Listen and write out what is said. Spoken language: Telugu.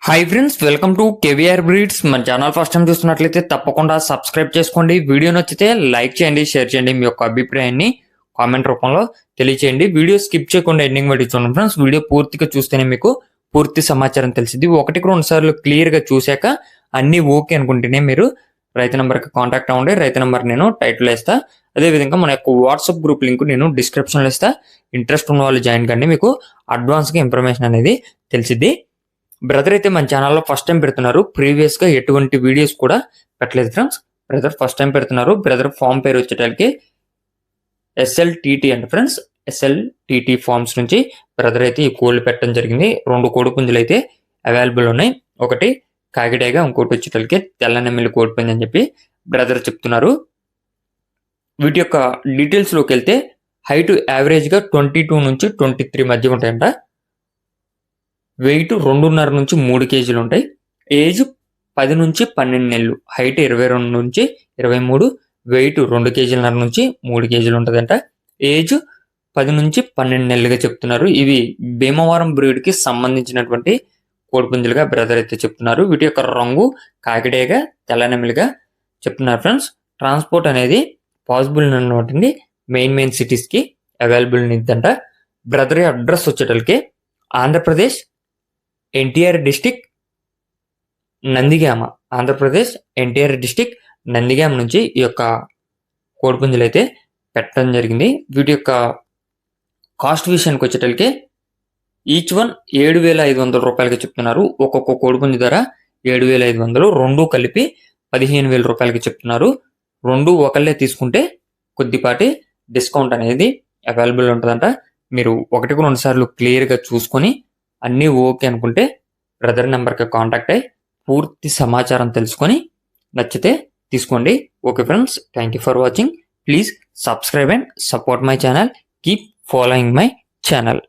Hi friends, welcome to KVR breeds. మన ఛానల్ ఫస్ట్ టైం చూస్తున్నట్లయితే తప్పకుండా సబ్స్క్రైబ్ చేసుకోండి. వీడియో నచ్చితే లైక్ చేయండి, షేర్ చేయండి. మీ యొక్క అభిప్రాయాన్ని కామెంట్ రూపంలో తెలియచేయండి. వీడియో స్కిప్ చేయకుండా ఎండింగ్ వరకు చూడండి ఫ్రెండ్స్. వీడియో పూర్తిగా చూస్తేనే మీకు పూర్తి సమాచారం తెలిసింది. ఒకటికి రెండు సార్లు క్లియర్గా చూశాక అన్నీ ఓకే అనుకుంటేనే మీరు రైతు నెంబర్కి కాంటాక్ట్ అవ్వండి. రైతు నెంబర్ నేను టైటిల్ వేస్తా. అదేవిధంగా మన యొక్క వాట్సాప్ గ్రూప్ లింక్ నేను డిస్క్రిప్షన్లో ఇస్తా. ఇంట్రెస్ట్ ఉన్న వాళ్ళు జాయిన్ కండి, మీకు అడ్వాన్స్గా ఇన్ఫర్మేషన్ అనేది తెలిసిద్ది. బ్రదర్ అయితే మన ఛానల్లో ఫస్ట్ టైం పెడుతున్నారు. ప్రీవియస్గా ఎటువంటి వీడియోస్ కూడా పెట్టలేదు ఫ్రెండ్స్. బ్రదర్ ఫస్ట్ టైం పెడుతున్నారు. బ్రదర్ ఫామ్ పేరు వచ్చేటానికి SLTT అండి ఫ్రెండ్స్. SLTT ఫార్మ్స్ నుంచి బ్రదర్ అయితే ఈ కోళ్ళు పెట్టడం జరిగింది. 2 కోడి పుంజులు అయితే అవైలబుల్ ఉన్నాయి. ఒకటి కాకిడేగా, ఇంకోటి వచ్చేటానికి తెల్లనెమ్మిలి కోడి పుంజు అని చెప్పి బ్రదర్ చెప్తున్నారు. వీటి యొక్క డీటెయిల్స్లోకి వెళ్తే హైట్ యావరేజ్గా 22 నుంచి 23 మధ్య ఉంటాయంట. వెయిట్ 2.5 నుంచి 3 కేజీలు ఉంటాయి. ఏజ్ 10 నుంచి 12 నెలలు. హైట్ 22 నుంచి 23. వెయిట్ 2 కేజీలన్నర నుంచి 3 కేజీలు ఉంటుందంట. ఏజ్ 10 నుంచి 12 నెలలుగా చెప్తున్నారు. ఇవి భీమవరం బ్రీడ్కి సంబంధించినటువంటి కోడిపుంజులుగా బ్రదర్ అయితే చెప్తున్నారు. వీటి యొక్క రంగు కాకిడేగా, తెల్లనెమిలిగా చెప్తున్నారు ఫ్రెండ్స్. ట్రాన్స్పోర్ట్ అనేది పాసిబుల్ ఉన్నటువంటి మెయిన్ సిటీస్కి అవైలబుల్ ఇద్దంట. బ్రదర్ అడ్రస్ వచ్చేటలకి Andhra Pradesh NTR district Nandigama. Andhra Pradesh NTR district Nandigama నుంచి ఈ యొక్క కోడిపుంజులు అయితే పెట్టడం జరిగింది. వీటి యొక్క కాస్ట్ విషయానికి వచ్చేటలకి ఈచ్ వన్ 7,500 రూపాయలకి చెప్తున్నారు. ఒక్కొక్క కోడిపుంజు ధర 7,500. 2 కలిపి 15,000 రూపాయలకి చెప్తున్నారు. 2 ఒకళ్ళే తీసుకుంటే కొద్దిపాటి డిస్కౌంట్ అనేది అవైలబుల్ ఉంటుందంట. మీరు ఒకటికి 2 సార్లు క్లియర్గా చూసుకొని అన్నీ ఓకే అనుకుంటే బ్రదర్ నెంబర్కి కాంటాక్ట్ అయ్యి పూర్తి సమాచారం తెలుసుకొని నచ్చితే తీసుకోండి. Okay friends, thank you for watching. Please subscribe and support my channel. Keep following my channel.